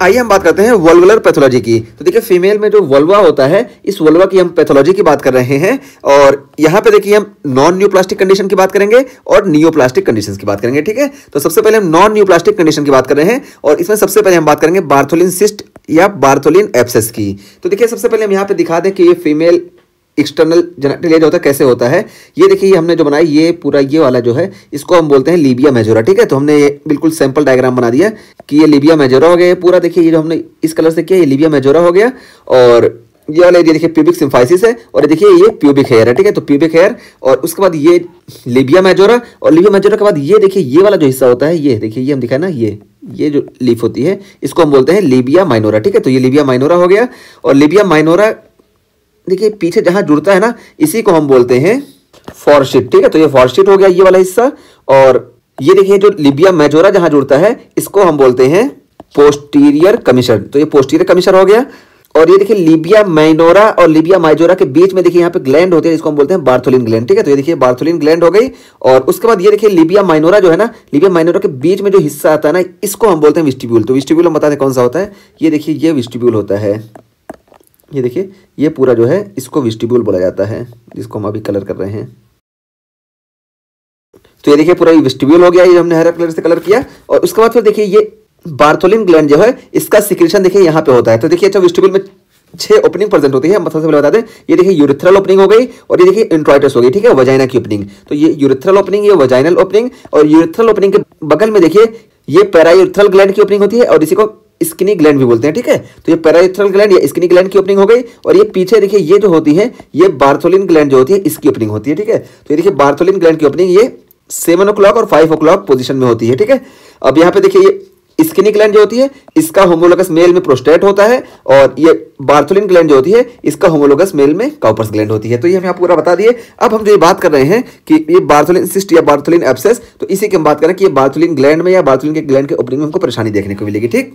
आइए हम बात करते हैं वल्वुलर पैथोलॉजी की। तो देखिए फीमेल में जो वल्वा होता है, इस वल्वा की हम पैथोलॉजी की बात कर रहे हैं। और यहाँ पे देखिए हम नॉन न्यूप्लास्टिक कंडीशन की बात करेंगे और नियोप्लास्टिक कंडीशंस की बात करेंगे। ठीक है, तो सबसे पहले हम नॉन न्यूप्लास्टिक कंडीशन की बात कर रहे हैं और इसमें सबसे पहले हम बात करेंगे बार्थोलिन सिस्ट या बार्थोलिन एब्सेस की। तो देखिए सबसे पहले हम यहाँ पे दिखा दें कि ये फीमेल एक्सटर्नल जेनिटल एरिया जो होता है कैसे होता है। ये देखिए ये हमने जो बनाई, ये पूरा ये वाला जो है इसको हम बोलते हैं लीबिया मेजोरा। ठीक है, तो हमने ये बिल्कुल सैंपल डायग्राम बना दिया कि ये लीबिया मेजोरा हो गया। पूरा देखिए ये जो हमने इस कलर से किया, ये लीबिया मेजोरा हो गया। और ये वाला एरिया देखिए प्यूबिक सिम्फाइसिस है और देखिए ये प्यूबिक हेयर है। ठीक है, तो प्यूबिक हेयर और उसके बाद ये लीबिया मेजोरा और लीबिया मेजोरा के बाद ये देखिए ये वाला जो हिस्सा होता है, ये देखिए ये हम दिखाए ना, ये जो लीफ होती है इसको हम बोलते हैं लीबिया माइनोरा। ठीक है, तो ये लीबिया माइनोरा हो गया। और लीबिया माइनोरा देखिए पीछे जहां जुड़ता है ना, इसी को हम बोलते हैं फॉरशीट। ठीक है, तो ये फॉरशीट हो गया ये वाला हिस्सा। और ये देखिए जो लीबिया मेजोरा जहां जुड़ता है इसको हम बोलते हैं पोस्टीरियर कमीशन। तो ये पोस्टीरियर कमीशन हो गया। और ये देखिए लीबिया माइनोरा और लीबिया माइजोरा के बीच में देखिए यहाँ पे ग्लैंड होते हैं, इसको हम बोलते हैं बार्थोलिन ग्लैंड। ठीक है, तो ये देखिए बार्थोलिन ग्लैंड हो गई। और उसके बाद ये देखिए लीबिया माइनोरा जो है ना, लीबिया माइनोरा के बीच में जो हिस्सा आता है ना, इसको हम बोलते हैं विस्टिब्यूल। तो विस्टिब्यूल हम बताते हैं कौन सा होता है। ये देखिए ये विस्टिब्यूल होता है। ये देखिए ये पूरा जो है इसको विस्टिब्यूल बोला जाता है, जिसको हम अभी कलर कर रहे हैं। तो ये देखिए पूरा विस्टिब्यूल हो गया, ये हमने हरा कलर से कलर किया। और उसके बाद फिर देखिए ये बार्थोलिन ग्लैंड जो है इसका सिक्रेशन देखिए यहाँ पे होता है। तो देखिए अच्छा विस्टिब्यूल में 6 ओपनिंग प्रेजेंट होती है। हम सबसे पहले बता दें, ये देखिए यूरिथ्रल ओपनिंग हो गई और ये देखिए इंट्राइटस हो गई। ठीक है, वजाइना की ओपनिंग। तो ये यूरिथ्रल ओपनिंग, ये वजाइनल ओपनिंग। और यूरिथ्रल ओपनिंग के बगल में देखिए ये पैरायूरिथ्रल ग्लैंड की ओपनिंग होती है और इसी को स्किनी ग्लैंड भी बोलते हैं। ठीक है, तो ये पैरायूरिथ्रल ग्लैंड या स्किनी ग्लैंड की ओपनिंग हो गई। और ये पीछे देखिए ये जो होती है ये बार्थोलिन ग्लैंड जो होती है इसकी ओपनिंग होती है। ठीक है, तो ये देखिए बार्थोलिन ग्लैंड की ओपनिंग ये 7 o'clock और 5 o'clock पोजीशन में होती है। ठीक है, अब यहाँ पे देखिए ये स्किनी ग्लैंड जो होती है इसका होमोलोगस मेल में प्रोस्टेट होता है और ये बार्थोलिन ग्लैंड जो होती है इसका होमोलोगस मेल में काउपर्स ग्लैंड होती है। तो ये हम यहाँ पूरा बता दिए। अब हम जो ये बात कर रहे हैं कि ये बार्थोलिन सिस्ट या बार्थोलिन एब्सेस, तो इसी की हम बात करें कि ये बार्थोलिन ग्लैंड में या बार्थोलिन के ग्लैंड के ओपनिंग में हमको परेशानी देखने को मिलेगी। ठीक,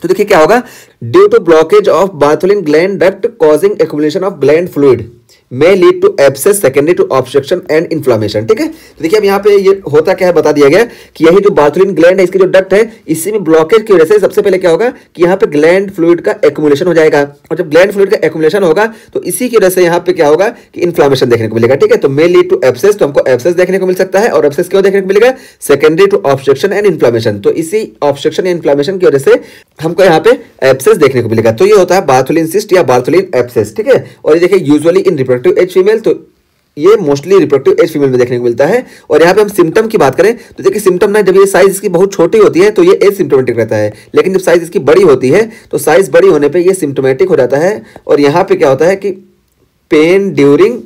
तो देखिए क्या होगा, due to blockage of Bartholin gland duct causing accumulation of gland fluid may lead to abscess secondary to obstruction and inflammation। ठीक है, तो देखिए अब यहाँ पे ये होता क्या है बता दिया गया कि यही जो बार्थोलिन ग्लैंड है इसकी जो डक्ट है इसी में ब्लॉकेज की वजह से सबसे पहले क्या होगा कि यहाँ पे ग्लैंड फ्लूइड का एक्युमुलेशन हो जाएगा। और जब ग्लैंड फ्लूइड का एक्युमुलेशन होगा तो इसी की वजह से यहाँ पे क्या होगा कि इन्फ्लामेशन देखने को मिलेगा। ठीक है, तो may lead to abscess, तो हमको एब्सेस देखने को मिल सकता है। और एब्सेस क्यों देखने को मिलेगा, secondary to obstruction and inflammation. तो इसी ऑब्स्ट्रक्शन या इन्फ्लामेशन की वजह से हमको यहाँ पे एब्सेस देखने को मिलेगा। तो ये होता है बार्थोलिन सिस्ट या बार्थोलिन एब्सेस। ठीक है, और ये देखिए usually in reproductive age female, तो ये मोस्टली रिप्रोडक्टिव एज फीमेल में देखने को मिलता है। और यहाँ पे हम सिम्टम की बात करें तो देखिए सिम्टम ना, जब ये साइज इसकी बहुत छोटी होती है तो ये एज सिम्टोमेटिक रहता है, लेकिन जब साइज इसकी बड़ी होती है तो साइज बड़ी होने पे ये सिम्टोमेटिक हो जाता है। और यहाँ पे क्या होता है कि पेन ड्यूरिंग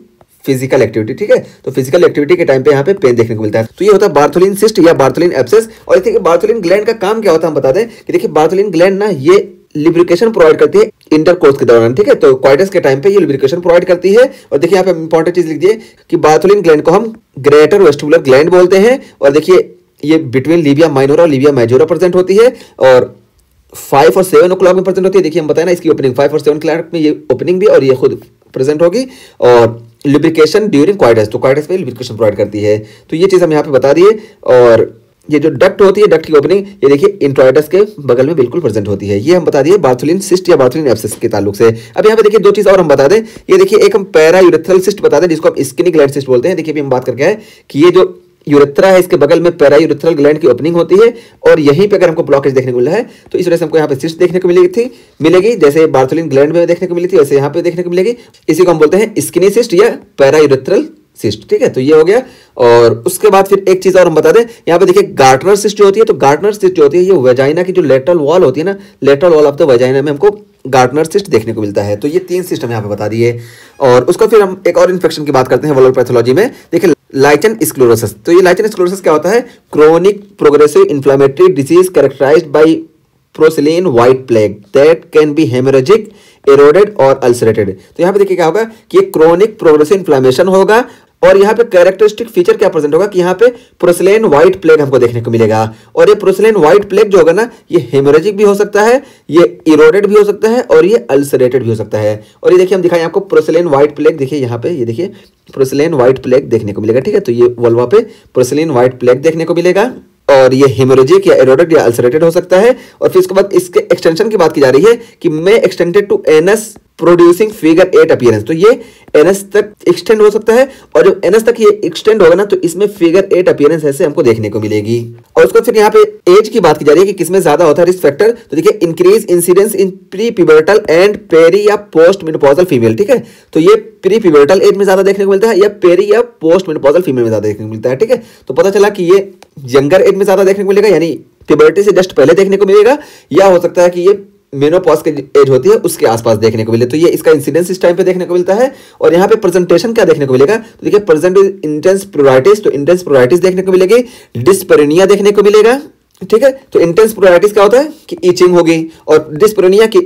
फिजिकल एक्टिविटी। ठीक है, तो फिजिकल एक्टिविटी के टाइम पे यहाँ पे पेन देखने को मिलता है। तो ये होता है बार्थोलिन सिस्ट या बार्थोलिन एब्सेस। और देखिए बार्थोलिन ग्लैंड का काम क्या होता है हम बता दें कि देखिए बार्थोलिन ग्लैंड ना ये लिब्रिकेशन प्रोवाइड करती है इंटरकोर्स के दौरान। ठीक है, तो क्वाइटस के टाइम पे ये लिब्रिकेशन प्रोवाइड करती है। और देखिए यहाँ पे इंपॉर्टेंट चीज लिख दिए कि बार्थोलिन ग्लैंड को हम ग्रेटर वेस्टिबुलर ग्लैंड बोलते हैं। और देखिए ये बिटवीन लीबिया माइनोरा और लीबिया मेजोरा प्रेजेंट होती है और 5 और 7 o'clock में प्रेजेंट होती है। देखिए हम बताए ना इसकी ओपनिंग 5 और 7 o'clock में ये ओपनिंग भी और ये खुद प्रेजेंट होगी। और लिब्रिकेशन ड्यूरिंग क्वाइटस, तो क्वाइटस में लिब्रिकेशन प्रोवाइड करती है। तो ये चीज हम यहाँ पे बता दिए। और ये जो डक्ट होती है, डक्ट की ओपनिंग ये देखिए इंट्राइटस के बगल में बिल्कुल प्रेजेंट होती है। ये हम बता दिए बार्थोलिन सिस्ट या बार्थोलिन एब्सेस के ताल्लुक से। अब यहाँ पे देखिए 2 चीज और हम बता दें। ये देखिए एक हम पैरायूरिथ्रल सिस्ट बता दें जिसको हम स्किनी ग्लैंड सिस्ट बोलते हैं। देखिए अभी हम बात करके आए कि ये जो यूरेथ्रा है इसके बगल में पैरायूरिथ्रल ग्लैंड की ओपनिंग होती है और यहीं पे अगर हमको ब्लॉकेज देखने को मिला है तो इस वजह से हमको यहाँ पे सिस्ट देखने को मिलेगी जैसे बार्थोलिन ग्लैंड में देखने को मिली थी वैसे यहाँ पे देखने को मिलेगी। इसी को हम बोलते हैं स्किनी सिस्ट या पैरायूरिथ्रल सिस्ट। ठीक है, तो ये हो गया। और उसके बाद फिर एक चीज और हम बता दें, यहाँ पे देखिए गार्टनर सिस्ट जो होती है, तो गार्टनर सिस्ट जो होती है ये वेजाइना की जो लेटरल वॉल होती है ना, lateral wall of the vagina में हमको गार्टनर सिस्ट देखने को मिलता है। तो ये 3 सिस्ट हम यहाँ पे बता दिए। और उसको फिर हम एक और इन्फेक्शन की बात करते हैं वल्वुलर पैथोलॉजी में। देखिए लाइचन स्क्लेरोसिस, तो ये लाइचन स्क्लेरोसिस क्या होता है, chronic progressive inflammatory disease characterised by प्रोसिलिन white plaque that can be haemorrhagic, eroded और अल्सरेटेड। तो यहाँ पे देखिए क्या होगा कि ये क्रोनिक प्रोग्रेसिव इन्फ्लेमेशन होगा और यहाँ पे कैरेक्टरिस्टिक फीचर क्या प्रेजेंट होगा कि यहाँ पे प्रोसिलेन व्हाइट प्लेग हमको देखने को मिलेगा। और ये प्रोसिलेन व्हाइट प्लेग जो होगा ना ये हेमोरेजिक भी हो सकता है, ये इरोडेड भी हो सकता है और ये अल्सरेटेड भी हो सकता है। और ये देखिए हम दिखाएं आपको प्रोसिलेन व्हाइट प्लेग, देखिए यहाँ पे ये देखिए प्रोसिलेन व्हाइट प्लेग देखने को मिलेगा। ठीक है, तो ये वल्वा पे प्रोसिलेन व्हाइट प्लेग देखने को मिलेगा। और ये हेमोरेजिक या एरोडेड या अल्सरेटेड हो सकता है। और फिर उसके बाद इसके एक्सटेंशन की बात की जा रही है कि may extended to anus producing figure 8 appearance, तो ये एनएस तक एक्सटेंड हो सकता है और जब एनएस तक ये एक्सटेंड होगा ना तो इसमें फिगर 8 अपीयरेंस ऐसे हमको देखने को मिलेगी। और उसके फिर यहाँ पे एज की बात की जा रही है कि किसमें ज्यादा होता है रिस्क फैक्टर, तो देखिए increase incidence in pre pubertal and peri या पोस्ट मेनोपॉजल फीमेल, ठीक है, तो ये प्री पिबर्टल एज में ज्यादा देखने को मिलता है या पेरी या पोस्ट मेनोपॉजल फीमेल में ज्यादा देखने को मिलता है, ठीक है। तो पता चला कि ये यंगर एज में ज्यादा देखने को मिलेगा यानी प्यूबर्टी से जस्ट पहले देखने को मिलेगा, या हो सकता है कि ये मेनोपॉज की एज होती है उसके आसपास देखने को मिले, तो ये इसका इंसिडेंस इस टाइम पे देखने को मिलता है। और यहाँ पे प्रेजेंटेशन क्या देखने को मिलेगा, तो देखिए प्रेजेंट इंटेंस प्लूराइटिस, तो इंटेंस प्लूराइटिस देखने को मिलेगी, डिस्पेरिनिया देखने को मिलेगा, ठीक है। तो इंटेंस प्लूराइटिस क्या होता है कि ईचिंग होगी और डिस्पेरिनिया की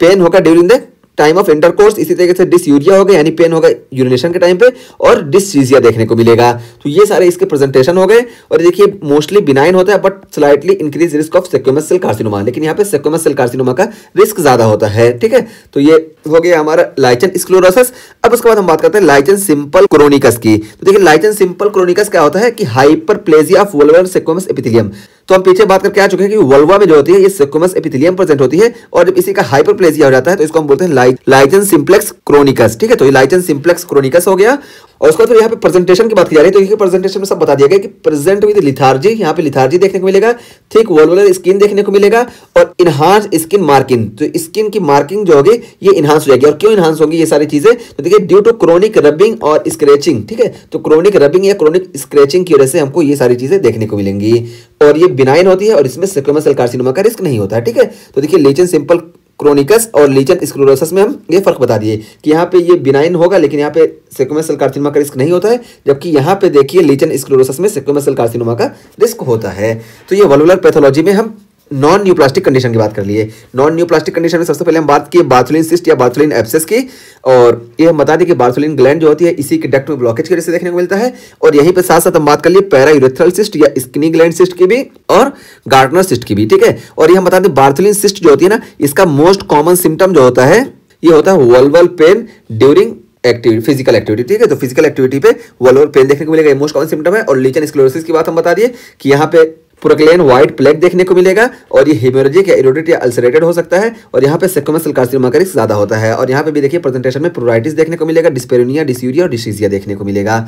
पेन होगा during the time of intercourse, इसी तरीके से डिसयूरिया होगा यानी पेन होगा यूरिनेशन के टाइम पे, और डिससीजिया देखने को मिलेगा। तो ये सारे इसके प्रेजेंटेशन हो गए। और देखिए मोस्टली बिनाइन होता है but slightly increase risk of squamous cell carcinoma, लेकिन यहाँ पे स्क्वेमस सेल कार्सिनोमा का रिस्क ज्यादा होता है, ठीक है। तो ये हो गया हमारा लाइचन स्क्लेरोसिस। अब उसके बाद हम बात करते हैं लाइचन सिंपल क्रोनिकस की। तो देखिए लाइचन सिंपल क्रोनिकस क्या होता है कि हाइपरप्लेजिया ऑफ वल्वुलर स्क्वेमस एपिथेलियम। तो हम पीछे बात करके आ चुके हैं कि वल्वा में जो होती है ये स्क्वेमस एपिथेलियम प्रेजेंट होती है, और जब इसी का हाइपरप्लेजिया हो जाता है तो इसको हम बोलते हैं लाइचन सिंप्लेक्स क्रोनिकस, ठीक है। तो ये लाइचन सिंप्लेक्स क्रोनिकस हो गया। और उसके बाद यहाँ पे प्रेजेंटेशन की बात की जा रही है, तो ये प्रेजेंटेशन में सब बता दिया गया कि प्रेजेंट विद लिथार्जी, यहाँ पे लिथार्जी देखने को मिलेगा, थिक वल्वुलर स्किन देखने को मिलेगा और इनहांस स्किन मार्किंग, तो स्किन की मार्किंग जो होगी ये इनहांस हो जाएगी। और क्यों इनहांस होगी ये सारी चीजें, तो देखिए ड्यू टू क्रोनिक रबिंग और स्क्रैचिंग, ठीक है। तो क्रोनिक रबिंग या क्रोनिक स्क्रैचिंग की वजह से हमको ये सारी चीजें देखने को मिलेंगी, और ये बिनाइन होती है और इसमें स्क्वेमस सेल कार्सिनोमा का रिस्क नहीं होता है, ठीक है। तो देखिए लीचन सिंपल क्रोनिकस और लीचन स्क्लेरोसिस में हम ये फर्क बता दिए कि यहाँ पे ये बिनाइन होगा लेकिन यहाँ पे स्क्वेमस सेल कार्सिनोमा का रिस्क नहीं होता है, जबकि यहाँ पे देखिए लीचन स्क्लेरोसिस में स्क्वेमस सेल कार्सिनोमा का रिस्क होता है। तो ये वल्वुलर पैथोलॉजी में हम नॉन न्यूप्लास्टिक कंडीशन की बात कर लिए। नॉन न्यूप्लास्टिक कंडीशन में सबसे पहले हम बात की बार्थोलिन सिस्ट या बार्थोलिन एब्सेस की, और ये हम बता दें कि बार्थोलिन ग्लैंड जो होती है इसी के डक्ट में ब्लॉकेज की वजह से देखने को मिलता है। और यहीं पे साथ साथ हम बात कर लिए पैरायूरेथ्रल सिस्ट या स्किनी ग्लैंड सिस्ट की भी और गार्डनर सिस्ट की भी, ठीक है। और ये हम बता दें बार्थोलिन सिस्ट जो होती है ना, इसका मोस्ट कॉमन सिम्टम जो होता है ये होता है vulval pen during activity, physical activity, ठीक है। तो फिजिकल एक्टिविटी पे वल्वल पेन देखने को मिलेगा, ये मोस्ट कॉमन सिम्टम है। और लीचन स्क्लेरोसिस की बात हम बता दिए कि यहाँ पे प्रोक्लेन व्हाइट प्लेग देखने को मिलेगा, और ये हेमोरेजिक या इरोडेड या अल्सरेटेड हो सकता है, और यहाँ पे स्क्वेमस सेल कार्सिनोमा का रिस्क ज्यादा होता है। और यहाँ पे भी देखिए प्रेजेंटेशन में प्लूराइटिस देखने को मिलेगा, डिस्पेरिनिया, डिसयूरिया और डिसीजिया देखने को मिलेगा।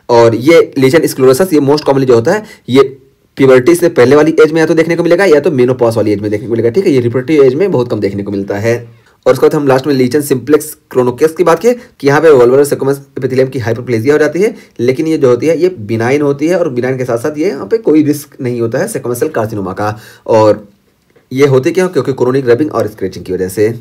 और ये लीचन स्क्लेरोसिस ये मोस्ट कॉमनली जो होता है ये प्यूबर्टी से पहले वाली एज में या तो देखने को मिलेगा या तो मेनोपॉज वाली एज में देखने को मिलेगा, ठीक है। ये रिप्रोडक्टिव एज में बहुत कम देखने को मिलता है। और उसके बाद हम लास्ट में लीचन सिंप्लेक्स क्रोनिकस की बात की कि यहाँ पे वल्वुलर स्क्वेमस एपिथेलियम की हाइपरप्लेजिया हो जाती है, लेकिन ये जो होती है ये बिनाइन होती है, और बिनाइन के साथ साथ ये यहाँ पे कोई रिस्क नहीं होता है स्क्वेमस सेल कार्सिनोमा का। और ये होती क्यों, क्योंकि क्रोनिक रबिंग और स्क्रैचिंग की वजह से।